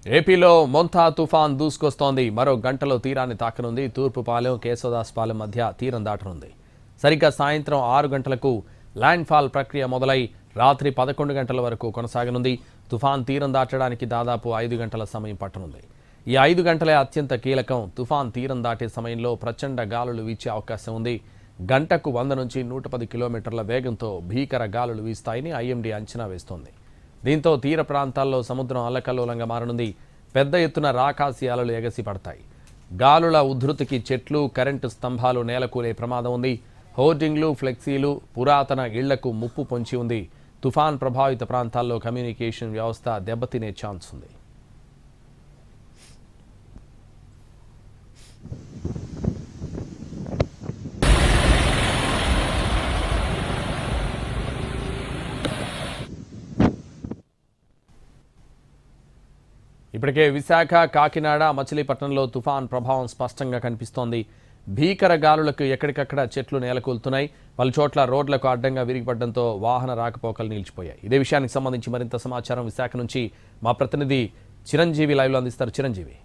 ఏపీలో మొంతా తుఫాన్ దూసుకొస్తోంది. మరో గంటలో తీరాన్ని తాకనుంది. తూర్పుపాలెం, కేశవదాస్పాలెం మధ్య తీరం దాటనుంది. సరిగ్గా సాయంత్రం 6 గంటలకు ల్యాండ్ ఫాల్ ప్రక్రియ మొదలై రాత్రి 11 గంటల వరకు కొనసాగనుంది. తుఫాన్ తీరం దాటడానికి దాదాపు 5 గంటల సమయం పట్టనుంది. ఈ 5 గంటలే అత్యంత కీలకం. తుఫాన్ తీరం దాటే సమయంలో ప్రచండ గాలులు వీచే అవకాశం ఉంది. గంటకు 100 నుంచి 110 కిలోమీటర్ల వేగంతో భీకర గాలులు వీస్తాయని ఐఎండీ అంచనా వేస్తోంది. దీంతో తీర ప్రాంతాల్లో సముద్రం అల్లకల్లోలంగా మారనుంది. పెద్ద ఎత్తున రాకాసి అలలు ఎగసి పడతాయి. గాలుల ఉధృతికి చెట్లు, కరెంటు స్తంభాలు నేలకూలే ప్రమాదం ఉంది. హోర్డింగ్లు, ఫ్లెక్సీలు, పురాతన ఇళ్లకు ముప్పు పొంచి ఉంది. తుఫాన్ ప్రభావిత ప్రాంతాల్లో కమ్యూనికేషన్ వ్యవస్థ దెబ్బతినే ఛాన్స్ ఉంది. ఇప్పటికే విశాఖ, కాకినాడ, మచిలీపట్నంలో తుఫాన్ ప్రభావం స్పష్టంగా కనిపిస్తోంది. భీకర గాలులకు ఎక్కడికక్కడ చెట్లు నేలకూలుతున్నాయి. పలుచోట్ల రోడ్లకు అడ్డంగా విరిగిపడడంతో వాహన రాకపోకలు నిలిచిపోయాయి. ఇదే విషయానికి సంబంధించి మరింత సమాచారం విశాఖ నుంచి మా ప్రతినిధి చిరంజీవి లైవ్లో అందిస్తారు. చిరంజీవి,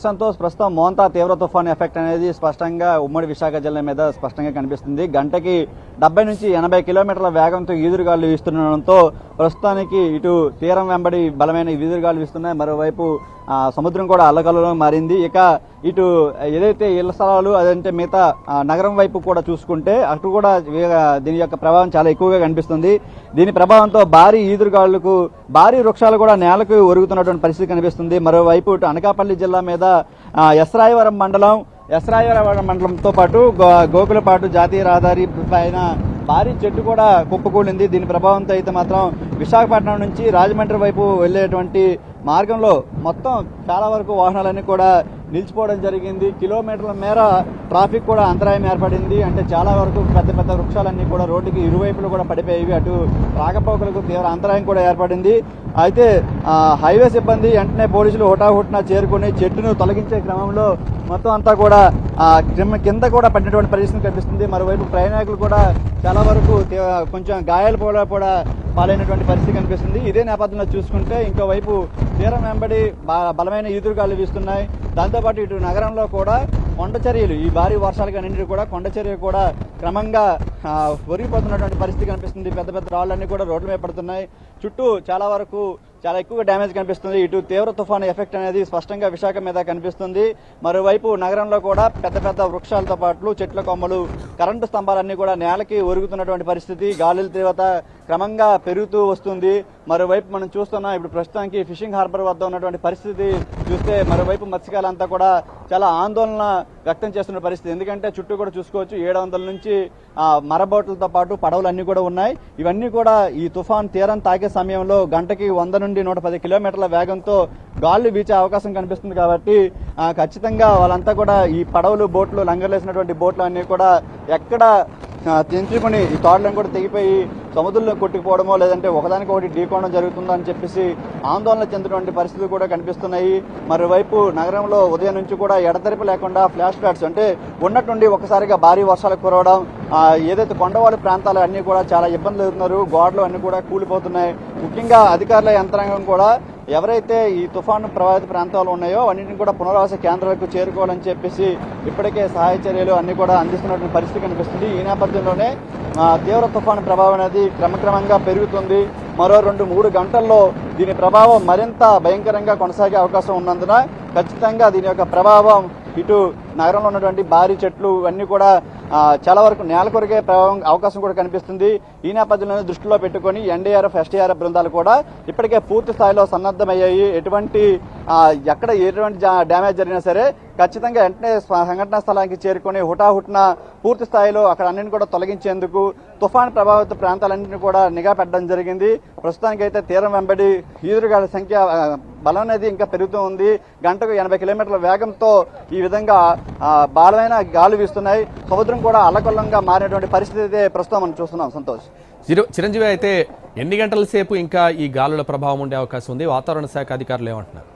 సంతోష్, ప్రస్తుతం మోంతా తీవ్ర తుఫాన్ ఎఫెక్ట్ అనేది స్పష్టంగా ఉమ్మడి విశాఖ జిల్లా మీద స్పష్టంగా కనిపిస్తుంది. గంటకి 70 నుంచి 80 కిలోమీటర్ల వేగంతో ఈదురుగాలు వీస్తుండడంతో ప్రస్తుతానికి ఇటు తీరం వెంబడి బలమైన ఈదురుగాలు వీస్తున్నాయి. మరోవైపు సముద్రం కూడా అల్లకల్లోలం మారింది. ఇక ఇటు ఏదైతే ఇళ్ల స్థలాలు అదంటే మిగతా నగరం వైపు కూడా చూసుకుంటే అటు కూడా దీని యొక్క ప్రభావం చాలా ఎక్కువగా కనిపిస్తుంది. దీని ప్రభావంతో భారీ ఈదురుగాళ్లకు భారీ వృక్షాలు కూడా నేలకు ఒరుగుతున్నటువంటి పరిస్థితి కనిపిస్తుంది. మరోవైపు ఇటు అనకాపల్లి జిల్లా మీద ఎస్రాయవరం మండలంతో పాటు గోకులపాటు జాతీయ రహదారి పైన భారీ చెట్టు కూడా కుప్పకూలింది. దీని ప్రభావంతో అయితే మాత్రం విశాఖపట్నం నుంచి రాజమండ్రి వైపు వెళ్లేటువంటి మార్గంలో మొత్తం చాలా వరకు వాహనాలన్నీ కూడా నిలిచిపోవడం జరిగింది. కిలోమీటర్ల మేర ట్రాఫిక్ కూడా అంతరాయం ఏర్పడింది. అంటే చాలా వరకు పెద్ద పెద్ద వృక్షాలన్నీ కూడా రోడ్డుకి ఇరువైపులు కూడా పడిపోయేవి. అటు రాకపోకలకు తీవ్ర అంతరాయం కూడా ఏర్పడింది. అయితే హైవే సిబ్బంది వెంటనే పోలీసులు హుటాహుటిన చేరుకుని చెట్టును తొలగించే క్రమంలో మొత్తం అంతా కూడా కింద కూడా పడినటువంటి పరిస్థితి కనిపిస్తుంది. మరోవైపు ప్రయాణికులు కూడా చాలా వరకు కొంచెం గాయాలు కూడా పాలైనటువంటి పరిస్థితి కనిపిస్తుంది. ఇదే నేపథ్యంలో చూసుకుంటే ఇంకోవైపు తీరం వెంబడి బలమైన ఈదురుగాలు వీస్తున్నాయి. దాంతోపాటు ఇటు నగరంలో కూడా కొండ చర్యలు, ఈ భారీ వర్షాలకు అన్నింటినీ కూడా కొండ చర్యలు కూడా క్రమంగా ఒరిగిపోతున్నటువంటి పరిస్థితి కనిపిస్తుంది. పెద్ద పెద్ద రాళ్లన్నీ కూడా రోడ్ల మీద పడుతున్నాయి. చుట్టూ చాలా వరకు చాలా ఎక్కువగా డ్యామేజ్ కనిపిస్తుంది. ఇటు తీవ్ర తుఫాను ఎఫెక్ట్ అనేది స్పష్టంగా విశాఖ మీద కనిపిస్తుంది. మరోవైపు నగరంలో కూడా పెద్ద పెద్ద వృక్షాలతో పాటు చెట్ల కొమ్మలు, కరెంటు స్తంభాలన్నీ కూడా నేలకి ఒరుగుతున్నటువంటి పరిస్థితి. గాలుల తీవ్రత క్రమంగా పెరుగుతూ వస్తుంది. మరోవైపు మనం చూస్తున్నాం ఇప్పుడు ప్రస్తుతానికి ఫిషింగ్ హార్బర్ వద్ద ఉన్నటువంటి పరిస్థితి చూస్తే మరోవైపు మత్స్యకారులంతా కూడా చాలా ఆందోళన వ్యక్తం చేస్తున్న పరిస్థితి. ఎందుకంటే చుట్టూ కూడా చూసుకోవచ్చు 700 నుంచి మరబోట్లతో పాటు పడవలు అన్ని కూడా ఉన్నాయి. ఇవన్నీ కూడా ఈ తుఫాన్ తీరం తాకే సమయంలో గంటకి 100 నుండి 110 కిలోమీటర్ల వేగంతో గాళ్లు వీచే అవకాశం కనిపిస్తుంది. కాబట్టి ఖచ్చితంగా వాళ్ళంతా కూడా ఈ పడవలు, బోట్లు, లంగర్లేసినటువంటి బోట్లు అన్ని కూడా ఎక్కడ తెంచుకుని ఈ తాడులను కూడా తెగిపోయి సముద్రంలో కొట్టుకుపోవడమో లేదంటే ఒకదానికి ఒకటి ఢీకోవడం జరుగుతుందో అని చెప్పేసి ఆందోళన చెందినటువంటి పరిస్థితులు కూడా కనిపిస్తున్నాయి. మరోవైపు నగరంలో ఉదయం నుంచి కూడా ఎడతెరిపి లేకుండా ఫ్లాష్ ఫ్లడ్స్, అంటే ఉన్నట్టుండి ఒకసారిగా భారీ వర్షాలు కురవడం, ఏదైతే కొండవాళ్ళ ప్రాంతాలు అన్ని కూడా చాలా ఇబ్బందులు ఎదురుతున్నారు. గోడలు అన్ని కూడా కూలిపోతున్నాయి. ముఖ్యంగా అధికారుల యంత్రాంగం కూడా ఎవరైతే ఈ తుఫాను ప్రభావిత ప్రాంతాలు ఉన్నాయో అన్నింటినీ కూడా పునరావాస కేంద్రాలకు చేరుకోవాలని చెప్పేసి ఇప్పటికే సహాయ చర్యలు అన్ని కూడా అందిస్తున్నటువంటి పరిస్థితి కనిపిస్తుంది. ఈ నేపథ్యంలోనే తీవ్ర తుఫాను ప్రభావం అనేది క్రమక్రమంగా పెరుగుతుంది. మరో 2-3 గంటల్లో దీని ప్రభావం మరింత భయంకరంగా కొనసాగే అవకాశం ఉన్నందున ఖచ్చితంగా దీని యొక్క ప్రభావం ఇటు నగరంలో ఉన్నటువంటి భారీ చెట్లు అన్నీ కూడా చాలా వరకు నేల కొరిగే ప్రభావం అవకాశం కూడా కనిపిస్తుంది. ఈ నేపథ్యంలో దృష్టిలో పెట్టుకుని ఎన్డీఆర్ఎఫ్, ఎస్టీఆర్ఎఫ్ బృందాలు కూడా ఇప్పటికే పూర్తి స్థాయిలో సన్నద్ధమయ్యాయి. ఎక్కడ ఎటువంటి డ్యామేజ్ జరిగినా సరే ఖచ్చితంగా వెంటనే సంఘటనా స్థలానికి చేరుకుని హుటాహుటిన పూర్తి స్థాయిలో అక్కడ అన్నింటిని కూడా తొలగించేందుకు తుఫాను ప్రభావిత ప్రాంతాలన్నింటినీ కూడా నిఘా పెట్టడం జరిగింది. ప్రస్తుతానికైతే తీరం వెంబడి ఈదురుగాల సంఖ్య బలం అనేది ఇంకా పెరుగుతూ ఉంది. గంటకు 80 కిలోమీటర్ల వేగంతో ఈ విధంగా బలమైన గాలు వీస్తున్నాయి. సముద్రం కూడా అల్లకల్లంగా మారినటువంటి పరిస్థితి అయితే ప్రస్తుతం మనం చూస్తున్నాం. సంతోష్, చిరంజీవి, అయితే ఎన్ని గంటల సేపు ఇంకా ఈ గాలుల ప్రభావం ఉండే అవకాశం ఉంది? వాతావరణ శాఖ అధికారులు ఏమంటున్నారు?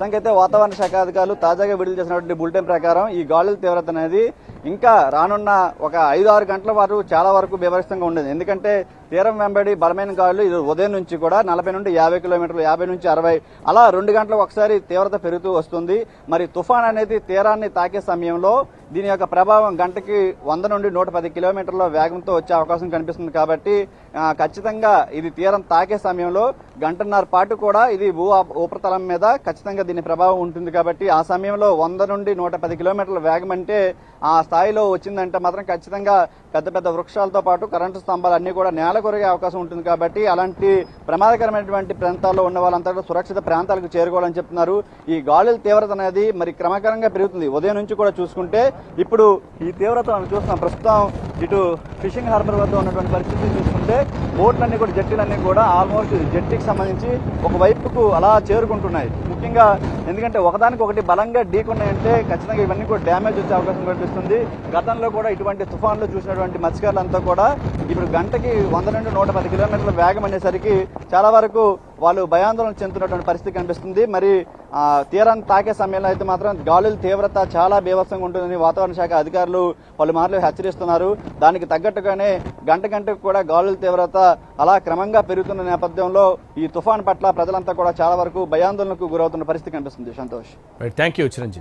మొత్తానికైతే వాతావరణ శాఖ అధికారులు తాజాగా విడుదల చేసినటువంటి బులెటిన్ ప్రకారం ఈ గాలుల తీవ్రత అనేది ఇంకా రానున్న ఒక 5-6 గంటల వరకు చాలా వరకు బీభత్సంగా ఉండేది. ఎందుకంటే తీరం వెంబడి బలమైన గాలులు ఇది ఉదయం నుంచి కూడా 40 నుండి 50 కిలోమీటర్లు, 50 నుంచి 60 అలా 2 గంటలకు ఒకసారి తీవ్రత పెరుగుతూ వస్తుంది. మరి తుఫాన్ అనేది తీరాన్ని తాకే సమయంలో దీని యొక్క ప్రభావం గంటకి 100 నుండి 110 కిలోమీటర్ల వేగంతో వచ్చే అవకాశం కనిపిస్తుంది. కాబట్టి ఖచ్చితంగా ఇది తీరం తాకే సమయంలో గంటన్నర పాటు కూడా ఇది ఉపరితలం మీద ఖచ్చితంగా దీని ప్రభావం ఉంటుంది. కాబట్టి ఆ సమయంలో 100 నుండి 110 కిలోమీటర్ల వేగం అంటే ఆ స్థాయిలో వచ్చిందంటే మాత్రం ఖచ్చితంగా పెద్ద పెద్ద వృక్షాలతో పాటు కరెంటు స్తంభాలు అన్ని కూడా నేల కొరిగే అవకాశం ఉంటుంది. కాబట్టి అలాంటి ప్రమాదకరమైనటువంటి ప్రాంతాల్లో ఉన్న వాళ్ళంతా కూడా సురక్షిత ప్రాంతాలకు చేరుకోవాలని చెప్తున్నారు. ఈ గాలుల తీవ్రత అనేది మరి క్రమక్రమంగా పెరుగుతుంది. ఉదయం నుంచి కూడా చూసుకుంటే ఇప్పుడు ఈ తీవ్రత మనం చూస్తున్నాం. ప్రస్తుతం ఇటు ఫిషింగ్ హార్బర్ వద్ద ఉన్నటువంటి పరిస్థితి చూసుకుంటే బోట్లన్నీ కూడా జట్టీలన్నీ కూడా ఆల్మోస్ట్ జట్టీకి సంబంధించి ఒక వైపుకు అలా చేరుకుంటున్నాయి. ముఖ్యంగా ఎందుకంటే ఒకదానికి ఒకటి బలంగా ఢీకున్నాయంటే ఖచ్చితంగా ఇవన్నీ కూడా డ్యామేజ్ వచ్చే అవకాశం కనిపిస్తుంది. గతంలో కూడా ఇటువంటి తుఫాన్లు చూసినటువంటి మత్స్యకారులంతా కూడా ఇప్పుడు గంటకి 100 నుండి 110 కిలోమీటర్ల వేగం అనేసరికి చాలా వరకు వాళ్ళు భయాందోళన చెందుతున్నటువంటి పరిస్థితి కనిపిస్తుంది. మరి తీరాన్ని తాకే సమయంలో అయితే మాత్రం గాలుల తీవ్రత చాలా బీభత్సంగా ఉంటుందని వాతావరణ శాఖ అధికారులు పలుమార్లు హెచ్చరిస్తున్నారు. దానికి తగ్గట్టుగానే గంటకు కూడా గాలుల తీవ్రత అలా క్రమంగా పెరుగుతున్న నేపథ్యంలో ఈ తుఫాన్ పట్ల ప్రజలంతా కూడా చాలా వరకు భయాందోళనకు గురవుతున్న పరిస్థితి కనిపిస్తుంది. Santosh, thank you Chiranjeevi.